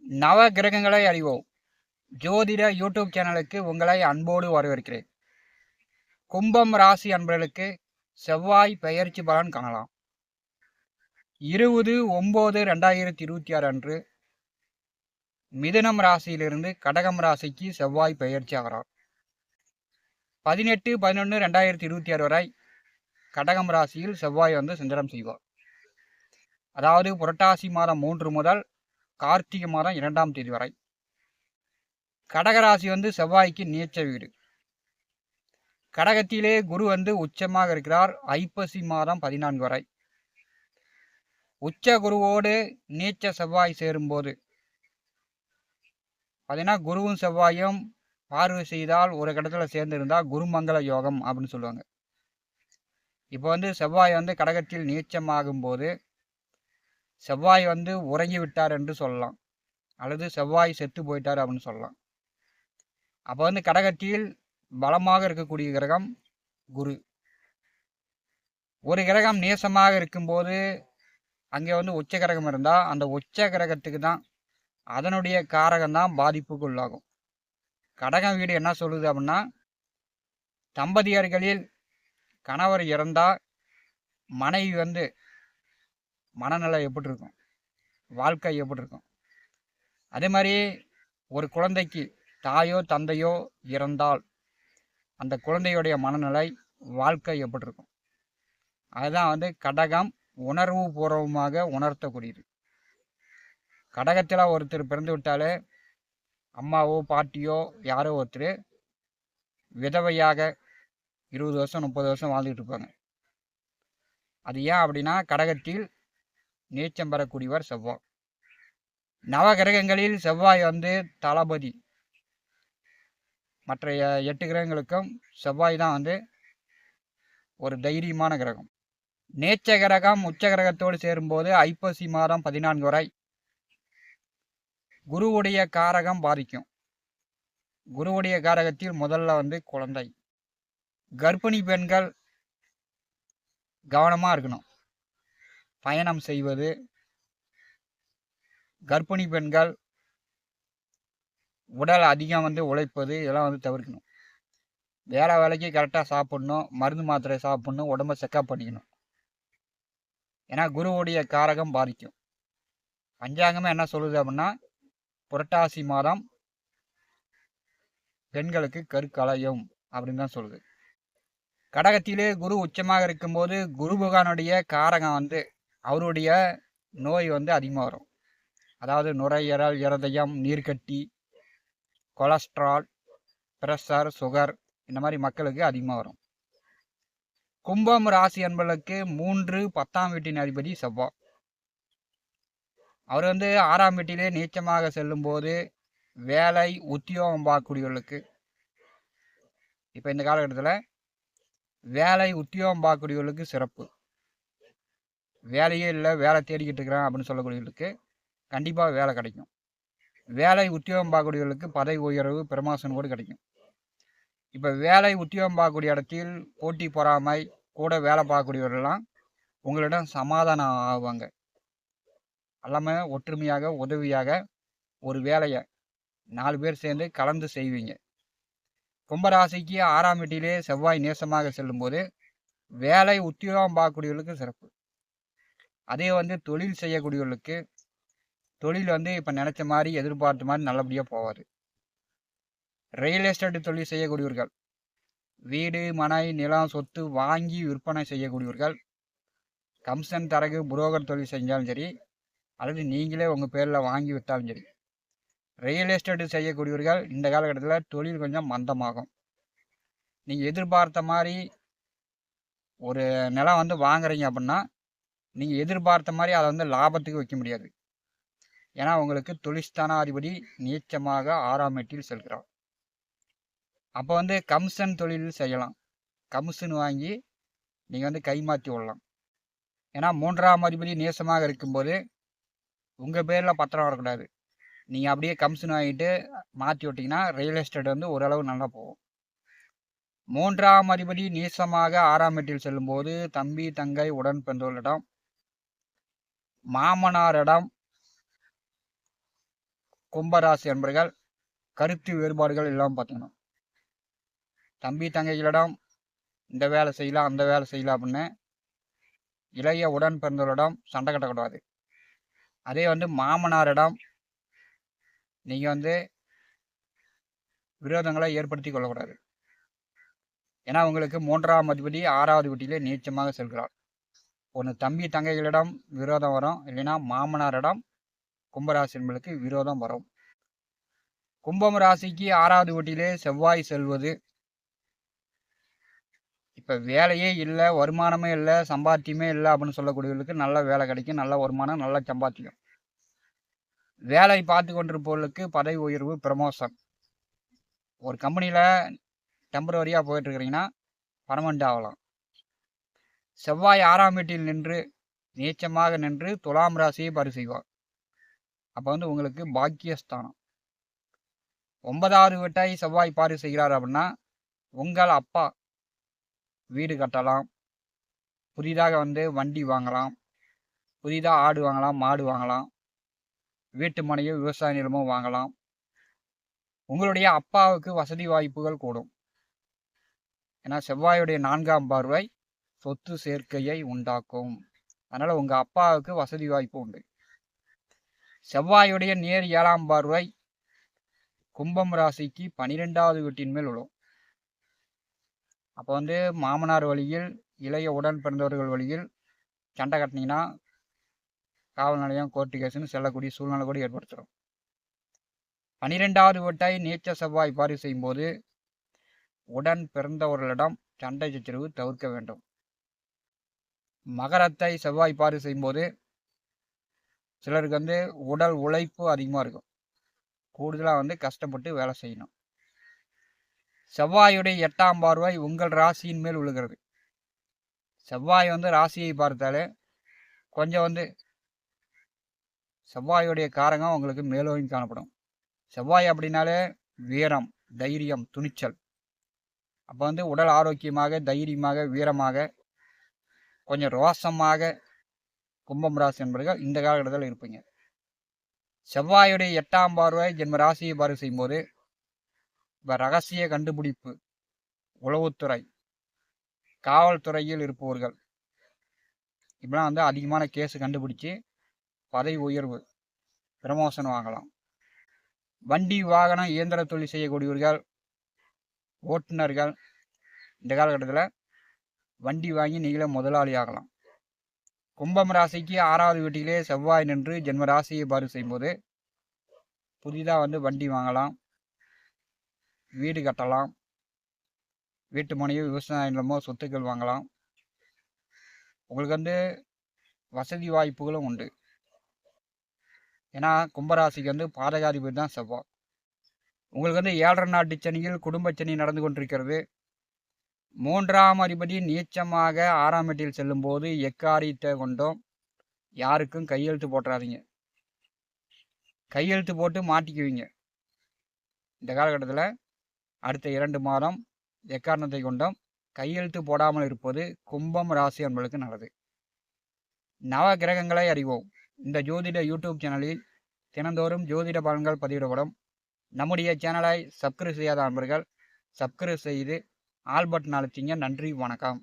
நவ கிரகங்களை அறிவோம் ஜோதிட யூடியூப் சேனலுக்கு உங்களை அன்போடு வரவேற்கிறேன். கும்பம் ராசி அன்பர்களுக்கு செவ்வாய் பெயர்ச்சி பலன் காணலாம். 20/9/2026 அன்று மிதுனம் ராசியிலிருந்து கடகம் ராசிக்கு செவ்வாய் பெயர்ச்சி ஆகிறார். 18/11/2026 வரை கடகம் ராசியில் செவ்வாய் சஞ்சாரம் செய்வார். அதாவது புரட்டாசி மாதம் 3 முதல் கார்த்திகை மாதம் 2ஆம் தேதி வரை. கடகராசி செவ்வாய்க்கு நீச்ச வீடு. கடகத்திலே குரு உச்சமாக இருக்கிறார் ஐப்பசி மாதம் 14 வரை. உச்ச குருவோடு நீச்ச செவ்வாய் சேரும்போது பார்த்தீங்கன்னா குருவும் செவ்வாயும் பார்வை செய்தால் ஒரு கடத்தில் சேர்ந்திருந்தால் குருமங்கள யோகம் அப்படின்னு சொல்லுவாங்க. இப்போ செவ்வாய் கடகத்தில் நீச்சமாகும் போது செவ்வாய் உறங்கி விட்டார் என்று சொல்லலாம், அல்லது செவ்வாய் செத்து போயிட்டார் அப்படின்னு சொல்லலாம். அப்போ கடகத்தில் பலமாக இருக்கக்கூடிய கிரகம் குரு. ஒரு கிரகம் நேசமாக இருக்கும்போது அங்கே உச்ச கிரகம் இருந்தால் அந்த உச்ச கிரகத்துக்கு தான் அதனுடைய காரகம் தான் பாதிப்புக்கு உள்ளாகும். கடகம் வீடு என்ன சொல்லுது அப்படின்னா, தம்பதியர்களில் கணவர் இறந்தால் மனைவி மனநிலை எப்படி இருக்கும், வாழ்க்கை எப்படி இருக்கும். அதே மாதிரி ஒரு குழந்தைக்கு தாயோ தந்தையோ இறந்தால் அந்த குழந்தையுடைய மனநிலை வாழ்க்கை எப்படி இருக்கும். அதுதான் கடகம் உணர்வு பூர்வமாக உணர்த்தக்கூடியது. கடகத்தில் ஒருத்தர் பிறந்து விட்டாலே அம்மாவோ பாட்டியோ யாரோ ஒருத்தர் விதவையாக 20 வருஷம் 30 வருஷம் வாழ்ந்துட்டு இருப்பாங்க. அது ஏன் அப்படின்னா கடகத்தில் நீச்சம் பெறக்கூடியவர் செவ்வாய். நவகிரகங்களில் செவ்வாய் தளபதி. மற்ற 8 கிரகங்களுக்கும் செவ்வாய் தான் ஒரு தைரியமான கிரகம். நேச்ச கிரகம் உச்ச கிரகத்தோடு சேரும்போது ஐப்பசி மாதம் 14 வரை குருவுடைய காரகம் பாதிக்கும். குருவுடைய காரகத்தில் முதல்ல குழந்தை. கர்ப்பிணி பெண்கள் கவனமாக இருக்கணும். பயணம் செய்வது, கர்ப்பிணி பெண்கள் உடல் அதிகம் உழைப்பது இதெல்லாம் தவிர்க்கணும். வேலைக்கு கரெக்டாக சாப்பிடணும், மருந்து மாத்திரை சாப்பிடணும், உடம்பை செக்கப் பண்ணிக்கணும். ஏன்னா குருவுடைய காரகம் பாதிக்கும். பஞ்சாங்கமே என்ன சொல்லுது அப்படின்னா, புரட்டாசி மாதம் பெண்களுக்கு கருக்கலையும் அப்படின்னு தான் சொல்லுது. கடகத்திலே குரு உச்சமாக இருக்கும்போது குரு பகவானுடைய காரகம் அவருடைய நோய் அதிகமாக வரும். அதாவது நுரையீரல், இருதயம், நீர்க்கட்டி, கொலஸ்ட்ரால், பிரஷர், சுகர் இந்த மாதிரி மக்களுக்கு அதிகமாக வரும். கும்பம் ராசி என்பதற்கு 3 10ஆம் வீட்டின் அதிபதி செவ்வாய். அவர் 6ஆம் வீட்டிலே நீச்சமாக செல்லும் போது வேலை உத்தியோகம் பார்க்கக்கூடியவர்களுக்கு, இப்போ இந்த காலகட்டத்தில் வேலை உத்தியோகம் பார்க்கக்கூடியவர்களுக்கு சிறப்பு. வேலையே இல்லை, வேலை தேடிக்கிட்டு இருக்கிறேன் அப்படின்னு சொல்லக்கூடியவர்களுக்கு கண்டிப்பாக வேலை கிடைக்கும். வேலை உத்தியோகம் பார்க்கக்கூடியவர்களுக்கு பதவி உயர்வு, பிரமோஷன் கூட கிடைக்கும். இப்போ வேலை உத்தியோகம் பார்க்கக்கூடிய இடத்தில் போட்டி பொறாமை கூட வேலை பார்க்கக்கூடியவர்கள்லாம் உங்களிடம் சமாதானம் ஆகுவாங்க. எல்லாமே ஒற்றுமையாக உதவியாக ஒரு வேலையை 4 பேர் சேர்ந்து கலந்து செய்வீங்க. கும்பராசிக்கு 6ஆம் வீட்டிலே செவ்வாய் நேசமாக செல்லும்போது வேலை உத்தியோகம் பார்க்கக்கூடியவர்களுக்கு சிறப்பு. அதே தொழில் செய்யக்கூடியவர்களுக்கு தொழில் இப்போ நினச்ச மாதிரி எதிர்பார்த்த மாதிரி நல்லபடியாக போவார். ரியல் எஸ்டேட் தொழில் செய்யக்கூடியவர்கள், வீடு மனை நிலம் சொத்து வாங்கி விற்பனை செய்யக்கூடியவர்கள், கம்சன் தரகு புரோக்கர் தொழில் செஞ்சாலும் சரி, அல்லது நீங்களே உங்கள் பேரில் வாங்கி விட்டாலும் சரி, ரியல் எஸ்டேட்டு செய்யக்கூடியவர்கள் இந்த காலகட்டத்தில் தொழில் கொஞ்சம் மந்தமாகும். நீங்கள் எதிர்பார்த்த மாதிரி ஒரு நிலம் வாங்குறீங்க அப்படின்னா நீங்கள் எதிர்பார்த்த மாதிரி அதை லாபத்துக்கு வைக்க முடியாது. ஏன்னா உங்களுக்கு தொழில்ஸ்தானாதிபதி நீச்சமாக 6ஆம் வீட்டில் செல்கிறார். அப்போ கமிஷன் தொழில் செய்யலாம். கமிஷன் வாங்கி நீங்கள் கைமாற்றி விடலாம். ஏன்னா 3ஆம் அதிபதி நேசமாக இருக்கும்போது உங்கள் பேரில் பத்திரம் வரக்கூடாது. நீங்கள் அப்படியே கமிஷன் வாங்கிட்டு மாற்றி விட்டிங்கன்னா ரியல் எஸ்டேட் ஓரளவு நல்லா போகும். 3ஆம் அதிபதி நீசமாக 6ஆம் வீட்டில் செல்லும்போது தம்பி தங்கை உடன் பிறந்தவர்களிடம், மாமனாரிடம் கும்பராசி என்பர்கள் கருத்து வேறுபாடுகள் இல்லாமல் பார்த்துக்கணும். தம்பி தங்கைகளிடம் இந்த வேலை செய்யலாம் அந்த வேலை செய்யலாம் அப்படின்னு இளைய உடன் பிறந்தவரிடம் சண்டை கட்டக்கூடாது. அதே மாமனாரிடம் நீங்கள் விரோதங்களை ஏற்படுத்தி கொள்ளக்கூடாது. ஏன்னா உங்களுக்கு 3ஆம் அதிபதி 6வது வீட்டிலே நீச்சமாக செல்கிறார். ஒன்று தம்பி தங்கைகளிடம் விரோதம் வரும், இல்லைன்னா மாமனாரிடம் கும்பராசி என்பதற்கு விரோதம் வரும். கும்பம் ராசிக்கு 6வது வீட்டிலே செவ்வாய் செல்வது, இப்போ வேலையே இல்லை, வருமானமே இல்லை, சம்பாத்தியமே இல்லை அப்படின்னு சொல்லக்கூடியவர்களுக்கு நல்ல வேலை கிடைக்கும், நல்ல வருமானம், நல்ல சம்பாத்தியம். வேலை பார்த்து கொண்டிருப்பவர்களுக்கு பதவி உயர்வு, ப்ரமோஷன். ஒரு கம்பெனியில் டெம்பரவரியாக போயிட்டுருக்கிறீங்கன்னா பர்மனெண்ட் ஆகலாம். செவ்வாய் 6ஆம் வீட்டில் நின்று நீச்சமாக நின்று துலாம் ராசியை பரி செய்வார். அப்போ உங்களுக்கு பாக்கியஸ்தானம். 9வது வீட்டை செவ்வாய் பாரி செய்கிறார் அப்படின்னா உங்கள் அப்பா வீடு கட்டலாம், புதிதாக வண்டி வாங்கலாம், புதிதாக ஆடு வாங்கலாம், மாடு வாங்கலாம், வீட்டு மனையோ விவசாய நிலமோ வாங்கலாம். உங்களுடைய அப்பாவுக்கு வசதி வாய்ப்புகள் கூடும். ஏன்னா செவ்வாயுடைய 4ஆம் பார்வை சொத்து சேர்க்கையை உண்டாக்கும். அதனால் உங்கள் அப்பாவுக்கு வசதி வாய்ப்பு உண்டு. செவ்வாயுடைய நேர் 7ஆம் பார்வை கும்பம் ராசிக்கு 12வது வீட்டின் மேல் விழும். அப்போ மாமனார் வழியில் இளைய உடன் பிறந்தவர்கள் வழியில் சண்டை கட்டினீங்கன்னா காவல் நிலையம், கோர்ட்டு கேஸுன்னு செல்லக்கூடிய சூழ்நிலை கூட ஏற்படுத்துகிறோம். 12வது வீட்டை நீச்ச செவ்வாய் பாரி செய்யும்போது உடன் பிறந்தவர்களிடம் சண்டை சச்சரவு தவிர்க்க வேண்டும். மகரத்தை செவ்வாய் பாரி செய்யும்போது சிலருக்கு உடல் உழைப்பு அதிகமாக இருக்கும், கூடுதலாக கஷ்டப்பட்டு வேலை செய்யணும். செவ்வாயுடைய 8ஆம் பார்வை உங்கள் ராசியின் மேல் விழுகிறது. செவ்வாய் ராசியை பார்த்தாலே கொஞ்சம் செவ்வாயுடைய காரகம் உங்களுக்கு மேலோங்கி காணப்படும். செவ்வாய் அப்படின்னாலே வீரம், தைரியம், துணிச்சல். அப்போ உடல் ஆரோக்கியமாக, தைரியமாக, வீரமாக, கொஞ்சம் ரோசமாக கும்பம் ராசி என்பவர்கள் இந்த காலகட்டத்தில் இருப்பீங்க. செவ்வாயுடைய 8ஆம் பார்வை ஜென்ம ராசியை பார்வை செய்யும்போது இப்போ ரகசிய கண்டுபிடிப்பு, உளவுத்துறை, காவல்துறையில் இருப்பவர்கள் இப்படிலாம் அதிகமான கேஸு கண்டுபிடிச்சி பதவி உயர்வு, ப்ரமோஷன் வாங்கலாம். வண்டி வாகனம் இயந்திர தொழில் செய்யக்கூடியவர்கள், ஓட்டுநர்கள் இந்த காலகட்டத்தில் வண்டி வாங்கி நீங்களே முதலாளி ஆகலாம். கும்பம் ராசிக்கு 6வது வீட்டிலே செவ்வாய் நின்று ஜென்ம ராசியை பாரு செய்யும்போது புதிதாக வண்டி வாங்கலாம், வீடு கட்டலாம், வீட்டு மனையோ விவசாய நிலமோ சொத்துக்கள் வாங்கலாம். உங்களுக்கு வசதி வாய்ப்புகளும் உண்டு. ஏன்னா கும்பராசிக்கு பாதகாதிபதி தான் செவ்வாய். உங்களுக்கு 7.5 நாட்டு சனியில் குடும்ப சனி நடந்து கொண்டிருக்கிறது. 3ஆம் அதிபதி நீச்சமாக 6ஆம் வீட்டில் செல்லும்போது எக்காரியத்தை கொண்டோம் யாருக்கும் கையெழுத்து போட்டுறாதீங்க. கையெழுத்து போட்டு மாட்டிக்குவீங்க. இந்த காலகட்டத்தில் அடுத்த 2 மாதம் எக்காரணத்தை கொண்டோம் கையெழுத்து போடாமல் இருப்பது கும்பம் ராசி என்பதற்கு நல்லது. நவ கிரகங்களை அறிவோம். இந்த ஜோதிட யூடியூப் சேனலில் தினந்தோறும் ஜோதிட பலன்கள் பதிவிடப்படும். நம்முடைய சேனலை சப்ஸ்கிரைப் செய்யாத நண்பர்கள் சப்ஸ்கிரைப் செய்து ஆல் பட்டன் அழுத்திங்க. நன்றி, வணக்கம்.